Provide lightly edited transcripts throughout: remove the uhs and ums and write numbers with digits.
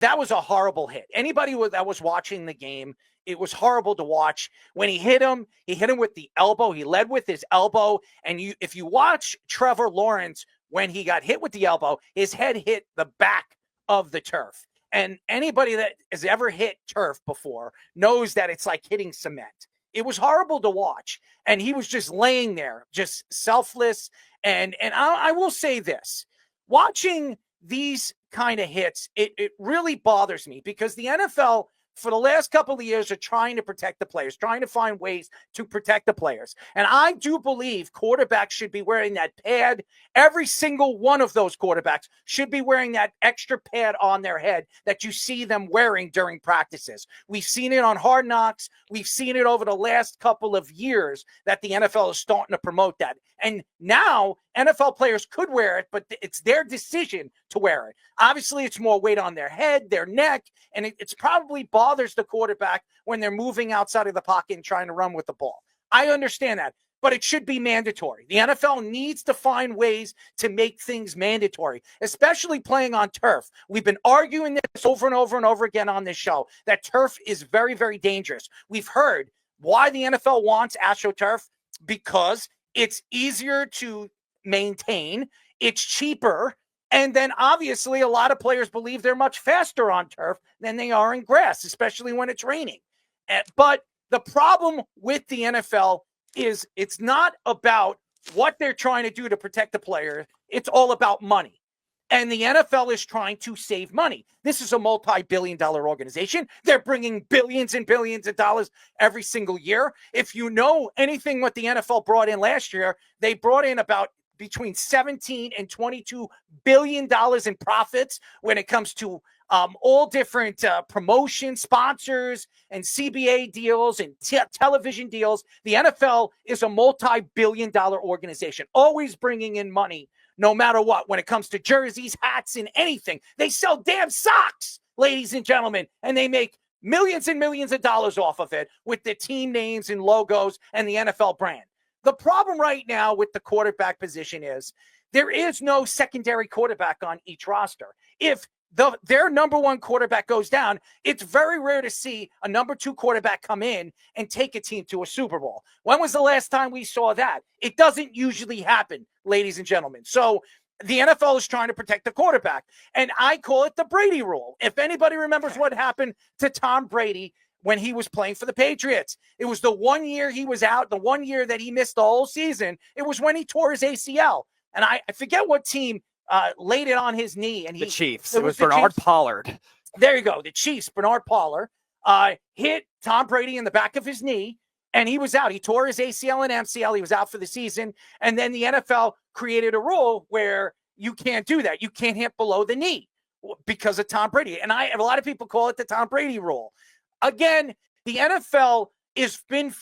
that was a horrible hit. Anybody that was watching the game, it was horrible to watch. When he hit him with the elbow. He led with his elbow. And if you watch Trevor Lawrence, when he got hit with the elbow, his head hit the back of the turf. And anybody that has ever hit turf before knows that it's like hitting cement. It was horrible to watch. And he was just laying there, just selfless. And I will say this, watching these kind of hits, it really bothers me, because the NFL for the last couple of years are trying to protect the players, trying to find ways to protect the players. And I do believe quarterbacks should be wearing that pad. Every single one of those quarterbacks should be wearing that extra pad on their head that you see them wearing during practices. We've seen it on Hard Knocks. We've seen it over the last couple of years that the NFL is starting to promote that. And now NFL players could wear it, but it's their decision to wear it. Obviously, it's more weight on their head, their neck, and it's probably bothers the quarterback when they're moving outside of the pocket and trying to run with the ball. I understand that, but it should be mandatory. The NFL needs to find ways to make things mandatory, especially playing on turf. We've been arguing this over and over and over again on this show, that turf is very, very dangerous. We've heard why the NFL wants AstroTurf, because it's easier to maintain, it's cheaper, and then obviously a lot of players believe they're much faster on turf than they are in grass, especially when it's raining. But the problem with the NFL is it's not about what they're trying to do to protect the player. It's all about money. And the NFL is trying to save money. This is a multi-billion-dollar organization. They're bringing billions and billions of dollars every single year. If you know anything what the NFL brought in last year, they brought in about between $17 and $22 billion in profits when it comes to all different promotion sponsors and CBA deals and television deals. The NFL is a multi-billion-dollar organization, always bringing in money no matter what, when it comes to jerseys, hats, and anything. They sell damn socks, ladies and gentlemen, and they make millions and millions of dollars off of it with the team names and logos and the NFL brand. The problem right now with the quarterback position is there is no secondary quarterback on each roster. If their number one quarterback goes down, it's very rare to see a number two quarterback come in and take a team to a Super Bowl. When was the last time we saw that? It doesn't usually happen, ladies and gentlemen. So the NFL is trying to protect the quarterback, and I call it the Brady rule. If anybody remembers what happened to Tom Brady when he was playing for the Patriots, it was the 1 year he was out, the 1 year that he missed the whole season. It was when he tore his ACL. And I forget what team laid it on his knee. And the Chiefs. It was Bernard Pollard. There you go. The Chiefs, Bernard Pollard, hit Tom Brady in the back of his knee, and he was out. He tore his ACL and MCL. He was out for the season. And then the NFL created a rule where you can't do that. You can't hit below the knee because of Tom Brady. And a lot of people call it the Tom Brady rule. Again, the NFL has been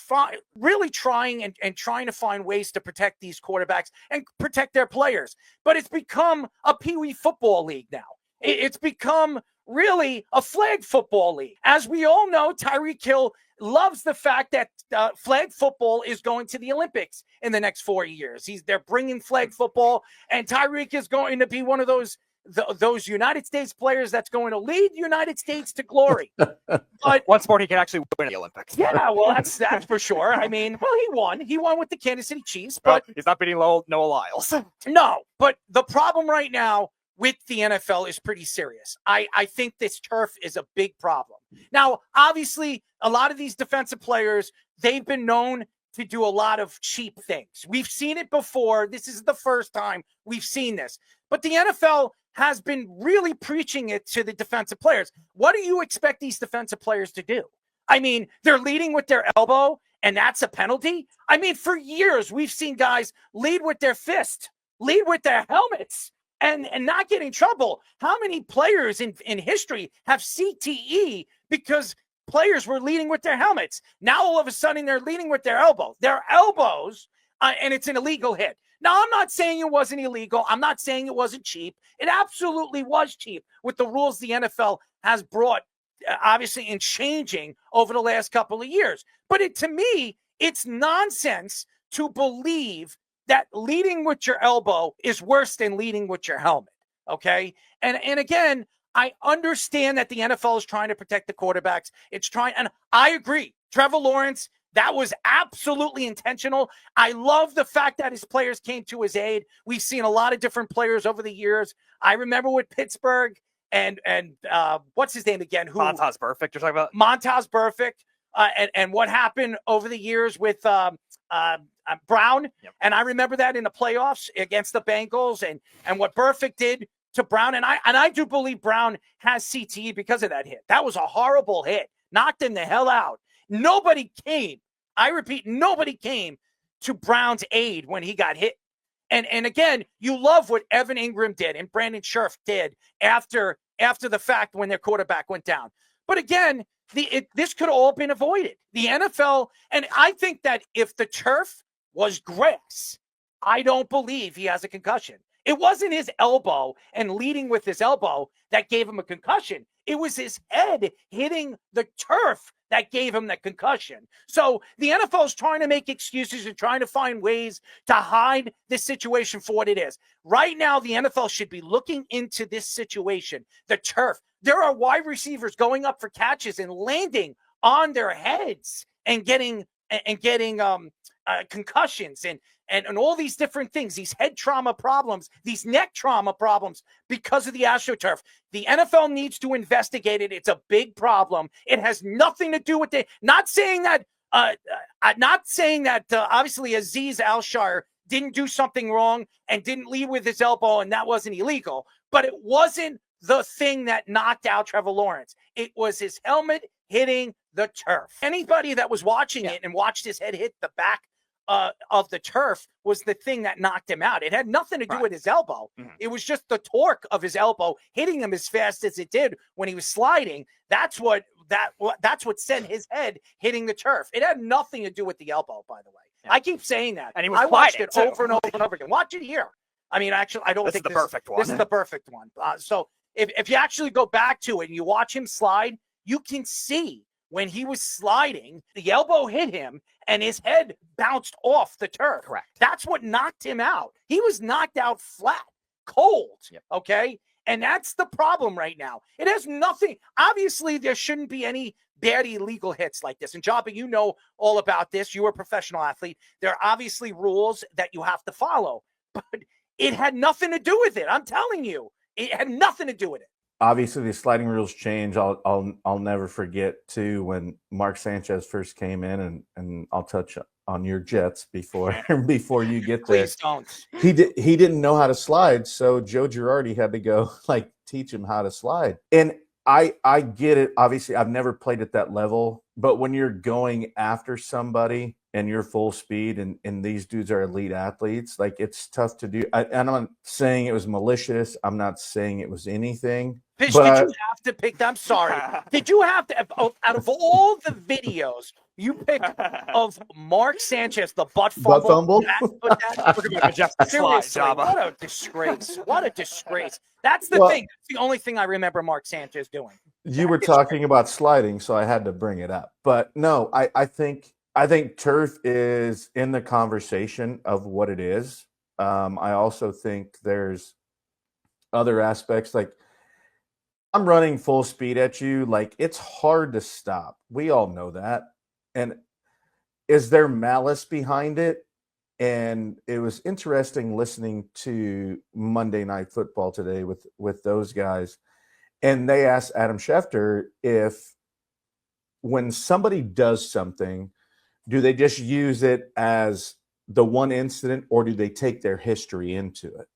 really trying and trying to find ways to protect these quarterbacks and protect their players. But it's become a peewee football league now. It's become really a flag football league. As we all know, Tyreek Hill loves the fact that flag football is going to the Olympics in the next 4 years. They're bringing flag football, and Tyreek is going to be one of those United States players that's going to lead the United States to glory. But one sport he can actually win the Olympics. Yeah, well, that's for sure. I mean, well, he won. He won with the Kansas City Chiefs, but he's not beating Noah Lyles. No, but the problem right now with the NFL is pretty serious. I think this turf is a big problem. Now, obviously, a lot of these defensive players, they've been known to do a lot of cheap things. We've seen it before. This is the first time we've seen this. But the NFL has been really preaching it to the defensive players. What do you expect these defensive players to do? I mean, they're leading with their elbow, and that's a penalty? I mean, for years, we've seen guys lead with their fist, lead with their helmets, and not get in trouble. How many players in history have CTE because players were leading with their helmets? Now, all of a sudden, they're leading with their elbows. Their elbows, and it's an illegal hit. Now, I'm not saying it wasn't illegal. I'm not saying it wasn't cheap. It absolutely was cheap with the rules the NFL has brought, obviously, in changing over the last couple of years. But to me, it's nonsense to believe that leading with your elbow is worse than leading with your helmet, okay? And again, I understand that the NFL is trying to protect the quarterbacks. And I agree. Trevor Lawrence, that was absolutely intentional. I love the fact that his players came to his aid. We've seen a lot of different players over the years. I remember with Pittsburgh and what's his name again? Montez Perfect, you're talking about? Montez Perfect. And what happened over the years with Brown. Yep. And I remember that in the playoffs against the Bengals and what Perfect did to Brown. And I do believe Brown has CTE because of that hit. That was a horrible hit. Knocked him the hell out. Nobody came. I repeat, nobody came to Brown's aid when he got hit. And again, you love what Evan Ingram did and Brandon Scherf did after the fact when their quarterback went down. But again, this could have all been avoided. The NFL, and I think that if the turf was grass, I don't believe he has a concussion. It wasn't his elbow and leading with his elbow that gave him a concussion. It was his head hitting the turf that gave him that concussion. So the NFL is trying to make excuses and trying to find ways to hide this situation for what it is. Right now, the NFL should be looking into this situation, the turf. There are wide receivers going up for catches and landing on their heads and getting concussions and all these different things, these head trauma problems, these neck trauma problems because of the AstroTurf. The NFL needs to investigate it. It's a big problem. It has nothing to do with not saying that obviously Azeez Al-Shaiir didn't do something wrong and didn't lead with his elbow and that wasn't illegal, but it wasn't the thing that knocked out Trevor Lawrence. It was his helmet hitting the turf. Anybody that was watching it and watched his head hit the back of the turf was the thing that knocked him out. It had nothing to do with his elbow. Mm-hmm. It was just the torque of his elbow hitting him as fast as it did when he was sliding. That's what sent his head hitting the turf. It had nothing to do with the elbow, by the way. Yeah. I keep saying that. And he was watched it over and over and over again. Watch it here. I mean, actually, I don't think this is the perfect one. This is the perfect one. So if you actually go back to it and you watch him slide, you can see when he was sliding, the elbow hit him and his head bounced off the turf. Correct. That's what knocked him out. He was knocked out flat, cold. Yep. Okay. And that's the problem right now. It has nothing. Obviously, there shouldn't be any bad illegal hits like this. And Jabba, you know all about this. You were a professional athlete. There are obviously rules that you have to follow, but it had nothing to do with it. I'm telling you, it had nothing to do with it. Obviously, the sliding rules change. I'll never forget too when Mark Sanchez first came in, and I'll touch on your Jets before you get there. Please don't. He didn't know how to slide, so Joe Girardi had to go teach him how to slide. And I get it. Obviously, I've never played at that level, but when you're going after somebody and you're full speed and these dudes are elite athletes, it's tough to do. I'm not saying it was malicious. I'm not saying it was anything. Fish, did you have to pick I'm sorry. Did you have to, out of all the videos you picked of Mark Sanchez, the butt fumble? Seriously, what a disgrace. What a disgrace. That's the thing. That's the only thing I remember Mark Sanchez doing. You were talking about sliding, so I had to bring it up. But no, I think turf is in the conversation of what it is. I also think there's other aspects I'm running full speed at you. It's hard to stop. We all know that. And is there malice behind it? And it was interesting listening to Monday Night Football today with those guys. And they asked Adam Schefter if when somebody does something, do they just use it as the one incident or do they take their history into it?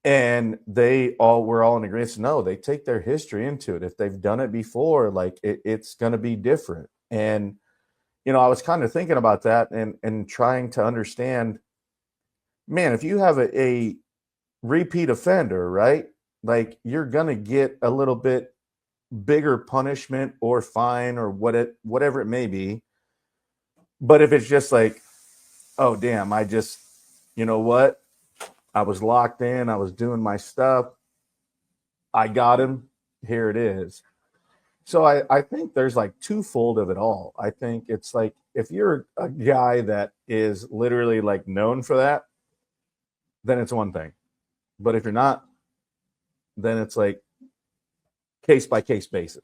And we're all in agreement. No, they take their history into it. If they've done it before, it's going to be different. And, I was kind of thinking about that and trying to understand, man, if you have a repeat offender, right? You're going to get a little bit bigger punishment or fine or whatever it may be. But if it's just oh, damn, you know what? I was locked in. I was doing my stuff. I got him. Here it is. So I think there's twofold of it all. I think it's if you're a guy that is literally known for that, then it's one thing. But if you're not, then it's case by case basis.